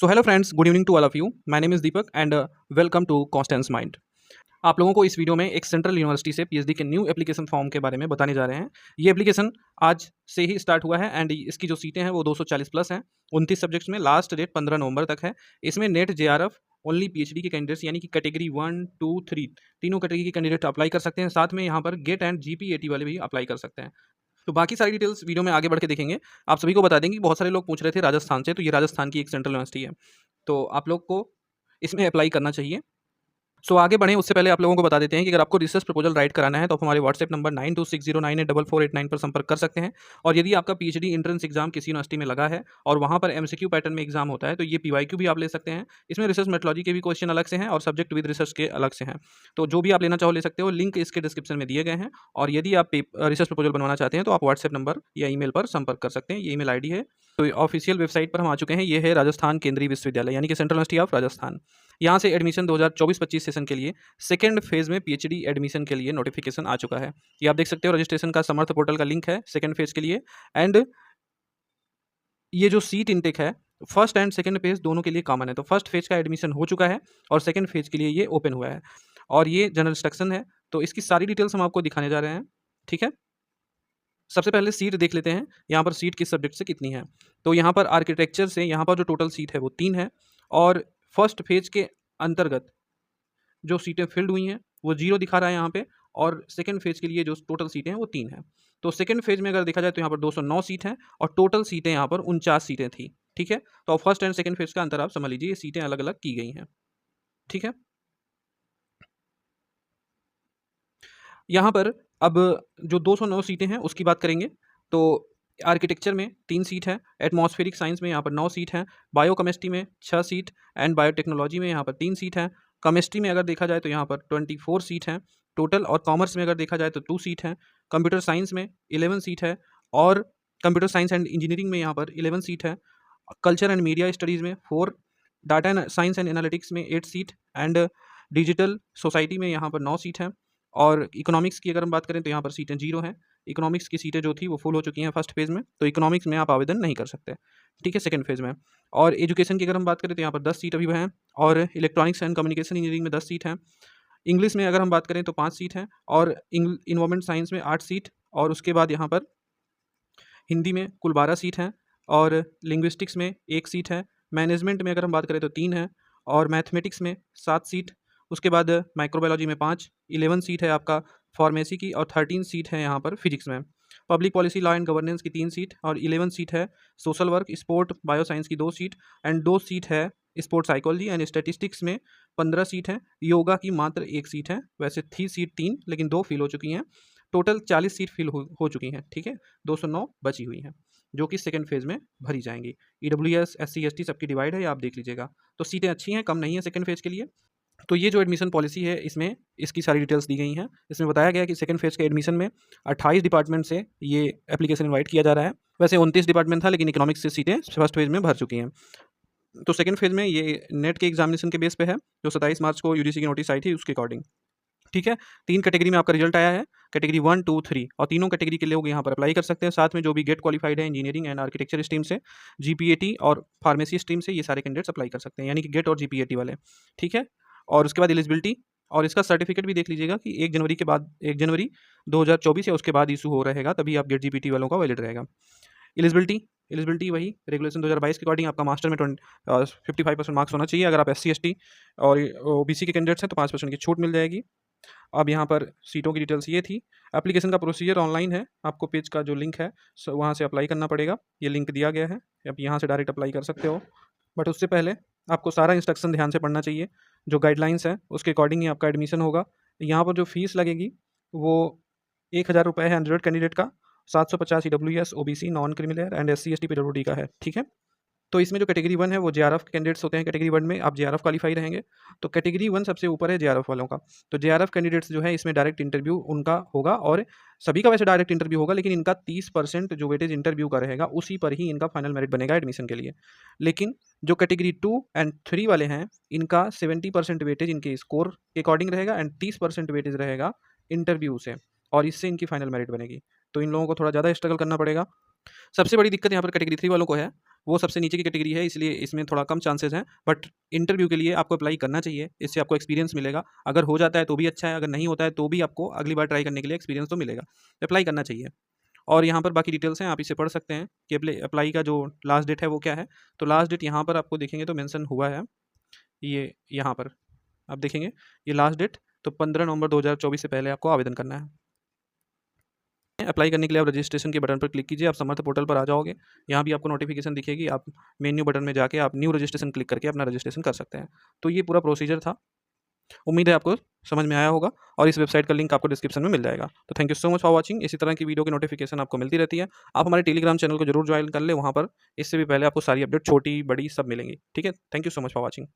So hello friends, good evening to all of you. My name is Deepak and welcome to Constance Mind. आप लोगों को इस video में एक सेंट्रल यूनिवर्सिटी से पीएचडी के न्यू एप्लीकेशन फॉर्म के बारे में बताने जा रहे हैं। ये एप्लीकेशन आज से ही स्टार्ट हुआ है एंड इसकी जो सीटें हैं वो 240 प्लस हैं। 29 सब्जेक्ट्स में, लास्ट डेट 15 नवंबर तक है। इसमें नेट जेआरएफ ओनली पीएचडी के कैंडिडेट्स यानी कि कैटेगरी 1, 2, 3 तीनों कैटेगरी के कैंडिडेट अप्लाई कर सकते हैं। साथ में यहाँ पर गेट एंड जीपीएटी वाले भी अप्लाई कर सकते हैं। तो बाकी सारी डिटेल्स वीडियो में आगे बढ़ के देखेंगे। आप सभी को बता देंगे कि बहुत सारे लोग पूछ रहे थे राजस्थान से, तो ये राजस्थान की एक सेंट्रल यूनिवर्सिटी है, तो आप लोग को इसमें अप्लाई करना चाहिए। सो आगे बढ़ें उससे पहले आप लोगों को बता देते हैं कि अगर आपको रिसर्च प्रपोजल राइट कराना है तो आप हमारे व्हाट्सएप नंबर 9260984489 पर संपर्क कर सकते हैं। और यदि आपका पीएचडी एंट्रेंस एग्जाम किसी यूनिवर्सिटी में लगा है और वहाँ पर एमसीक्यू पैटर्न में एग्जाम होता है तो ये पीवाईक्यू भी आप ले सकते हैं। इसमें रिसर्च मेथोलॉजी के भी क्वेश्चन अलग से हैं और सब्जेक्ट विद रिसर्च के अलग से हैं। तो जो भी आप लेना चाहो ले सकते हो, लिंक इसके डिस्क्रिप्शन में दिए गए हैं। और यदि आप रिसर्च प्रपोजल बनवाना चाहते हैं तो आप व्हाट्सएप नंबर या ईमेल पर संपर्क कर सकते हैं। ये ईमेल आईडी है। तो ऑफिशियल वेबसाइट पर हम आ चुके हैं। ये है राजस्थान केंद्रीय विश्वविद्यालय यानी कि सेंट्रल यूनिवर्सिटी ऑफ राजस्थान। यहाँ से एडमिशन 2024-25 सेशन के लिए सेकेंड फेज में पीएचडी एडमिशन के लिए नोटिफिकेशन आ चुका है। ये आप देख सकते हो, रजिस्ट्रेशन का समर्थ पोर्टल का लिंक है सेकेंड फेज के लिए। एंड ये जो सीट इनटेक है फर्स्ट एंड सेकेंड फेज दोनों के लिए कॉमन है। तो फर्स्ट फेज का एडमिशन हो चुका है और सेकेंड फेज के लिए ये ओपन हुआ है और ये जनरल इंस्ट्रक्शन है। तो इसकी सारी डिटेल्स हम आपको दिखाने जा रहे हैं। ठीक है, सबसे पहले सीट देख लेते हैं। यहाँ पर सीट किस सब्जेक्ट से कितनी है। तो यहाँ पर आर्किटेक्चर से यहाँ पर जो टोटल सीट है वो 3 है और फर्स्ट फेज के अंतर्गत जो सीटें फिल्ड हुई हैं वो 0 दिखा रहा है यहाँ पे। और सेकंड फेज के लिए जो टोटल सीटें हैं वो 3 हैं। तो सेकंड फेज में अगर देखा जाए तो यहाँ पर 209 सीट हैं और टोटल सीटें यहाँ पर 49 सीटें थी। ठीक है, तो फर्स्ट एंड सेकंड फेज का अंतर आप समझ लीजिए, ये सीटें अलग अलग की गई हैं। ठीक है, यहाँ पर अब जो 209 सीटें हैं उसकी बात करेंगे। तो आर्किटेक्चर में 3 सीट है, एटमॉस्फेरिक साइंस में यहाँ पर 9 सीट हैं, बायोकेमिस्ट्री में 6 सीट एंड बायोटेक्नोलॉजी में यहाँ पर 3 सीट हैं। केमिस्ट्री में अगर देखा जाए तो यहाँ पर 24 सीट हैं टोटल। और कॉमर्स में अगर देखा जाए तो 2 सीट हैं। कंप्यूटर साइंस में 11 सीट है और कंप्यूटर साइंस एंड इंजीनियरिंग में यहाँ पर 11 सीट है। कल्चर एंड मीडिया स्टडीज़ में 4, data and science and analytics में 8 सीट एंड डिजिटल सोसाइटी में यहाँ पर 9 सीट हैं। और इकोनॉमिक्स की अगर हम बात करें तो यहाँ पर सीटें 0 हैं। इकोनॉमिक्स की सीटें जो थी वो फुल हो चुकी हैं फर्स्ट फेज़ में, तो इकोनॉमिक्स में आप आवेदन नहीं कर सकते। ठीक है, सेकंड फेज़ में। और एजुकेशन की अगर हम बात करें तो यहाँ पर 10 सीट अभी हैं और इलेक्ट्रॉनिक्स एंड कम्युनिकेशन इंजीनियरिंग में 10 सीट हैं। इंग्लिश में अगर हम बात करें तो 5 सीट हैं और इन्वायरमेंट साइंस में 8 सीट। और उसके बाद यहाँ पर हिंदी में कुल 12 सीट हैं और लिंग्विस्टिक्स में 1 सीट है। मैनेजमेंट में अगर हम बात करें तो 3 है और मैथमेटिक्स में 7 सीट। उसके बाद माइक्रोबायोलॉजी में 5, 11 सीट है आपका फार्मेसी की और 13 सीट है यहाँ पर फिजिक्स में। Public policy law and governance की 3 सीट और 11 सीट है। Social work, sport, bio science की 2 सीट एंड 2 सीट है स्पोर्ट साइकोलॉजी एंड स्टैटिस्टिक्स में। 15 सीट है। योगा की मात्र 1 सीट है। वैसे थी सीट 3 लेकिन 2 फिल हो चुकी हैं। टोटल 40 सीट फिल हो चुकी हैं। ठीक है, 209 बची हुई हैं जो कि सेकंड फेज़ में भरी जाएंगी। ईडब्ल्यूएस, एससी, एसटी सबकी डिवाइड है, ये आप देख लीजिएगा। तो सीटें अच्छी हैं, कम नहीं है सेकंड फेज़ के लिए। तो ये जो एडमिशन पॉलिसी है इसमें इसकी सारी डिटेल्स दी गई हैं। इसमें बताया गया है कि सेकंड फेज़ के एडमिशन में 28 डिपार्टमेंट से ये एप्लीकेशन इनवाइट किया जा रहा है। वैसे 29 डिपार्टमेंट था लेकिन इकोनॉमिक्स से सीटें फर्स्ट फेज़ में भर चुकी हैं। तो सेकंड फेज़ में ये नेट के एग्जामिनेशन के बेस पे है जो 27 मार्च को यूजीसी की नोटिस आई थी उसके अकॉर्डिंग। ठीक है, 3 कैटेगरी में आपका रिजल्ट आया है, कैटेगरी 1, 2, 3 और तीनों कैटेगरी के लोग यहाँ पर अप्लाई कर सकते हैं। साथ में जो भी गेट क्वालिफाइड है इंजीनियरिंग एंड आर्किटेक्चर स्ट्रीम से, जीपीएटी और फार्मेसी स्ट्रीम से, ये सारे कैंडिडेट्स अप्लाई कर सकते हैं यानी कि गेट और जीपीएटी वाले। ठीक है, और उसके बाद एलिजिबिलिटी और इसका सर्टिफिकेट भी देख लीजिएगा कि 1 जनवरी के बाद 1 जनवरी 2024 या उसके बाद इशू हो रहेगा, तभी आप गेट जीपीटी वालों का वैलिड रहेगा। एलिजिबिलिटी वही रेगुलेशन 2022 के अकॉर्डिंग आपका मास्टर में 55% मार्क्स होना चाहिए। अगर आप एससी, एसटी और ओबीसी के कैंडिडेट्स हैं तो 5% की छूट मिल जाएगी। अब यहाँ पर सीटों की डिटेल्स ये थी। एप्लीकेशन का प्रोसीजर ऑनलाइन है, आपको पेज का जो लिंक है वहाँ से अप्लाई करना पड़ेगा। ये लिंक दिया गया है, आप यहाँ से डायरेक्ट अप्लाई कर सकते हो। बट उससे पहले आपको सारा इंस्ट्रक्शन ध्यान से पढ़ना चाहिए। जो गाइडलाइंस है उसके अकॉर्डिंग ही आपका एडमिशन होगा। यहाँ पर जो फीस लगेगी वो 1000 रुपये है एंड्रॉइड कैंडिडेट का, 750 EWS, OBC, non criminal and SC, ST, PWD का है। ठीक है, तो इसमें जो कैटेगरी 1 है वो जेआरएफ कैंडिडेट्स होते हैं। कैटेगरी 1 में आप जेआरएफ क्वालिफाई रहेंगे, तो कैटेगरी 1 सबसे ऊपर है जेआरएफ वालों का। तो जेआरएफ कैंडिडेट्स जो है इसमें डायरेक्ट इंटरव्यू उनका होगा और सभी का वैसे डायरेक्ट इंटरव्यू होगा, लेकिन इनका 30% जो वेटेज इंटरव्यू का रहेगा उसी पर ही इनका फाइनल मेरिट बनेगा एडमिशन के लिए। लेकिन जो कैटेगरी 2 एंड 3 वाले हैं इनका 70% वेटेज इनके स्कोर के अकॉर्डिंग रहेगा एंड 30% वेटेज रहेगा इंटरव्यू से, और इससे इनकी फाइनल मेरिट बनेगी। तो इन लोगों को थोड़ा ज़्यादा स्ट्रगल करना पड़ेगा। सबसे बड़ी दिक्कत यहाँ पर कैटेगरी 3 वालों को है वो सबसे नीचे की कैटेगरी है, इसलिए इसमें थोड़ा कम चांसेस हैं, बट इंटरव्यू के लिए आपको अप्लाई करना चाहिए, इससे आपको एक्सपीरियंस मिलेगा। अगर हो जाता है तो भी अच्छा है, अगर नहीं होता है तो भी आपको अगली बार ट्राई करने के लिए एक्सपीरियंस तो मिलेगा। अप्लाई करना चाहिए। और यहाँ पर बाकी डिटेल्स हैं, आप इसे पढ़ सकते हैं कि अप्लाई का जो लास्ट डेट है वो क्या है। तो लास्ट डेट यहाँ पर आपको देखेंगे तो मेंशन हुआ है, ये यहाँ पर आप देखेंगे ये लास्ट डेट, तो 15 नवंबर 2024 से पहले आपको आवेदन करना है। अप्लाई करने के लिए आप रजिस्ट्रेशन के बटन पर क्लिक कीजिए, आप समर्थ पोर्टल पर आ जाओगे। यहाँ भी आपको नोटिफिकेशन दिखेगी, आप मेन्यू बटन में जाके आप न्यू रजिस्ट्रेशन क्लिक करके अपना रजिस्ट्रेशन कर सकते हैं। तो ये पूरा प्रोसीजर था। उम्मीद है आपको समझ में आया होगा, और इस वेबसाइट का लिंक आपको डिस्क्रिप्शन में मिल जाएगा। तो thank you so much for watching. इसी तरह की वीडियो की नोटिफिकेशन आपको मिलती रहती है। आप हमारे टेलीग्राम चैनल को जरूर ज्वाइन कर ले, वहाँ पर इससे भी पहले आपको सारी अपडेट छोटी बड़ी सब मिलेंगी। ठीक है, thank you so much for watching.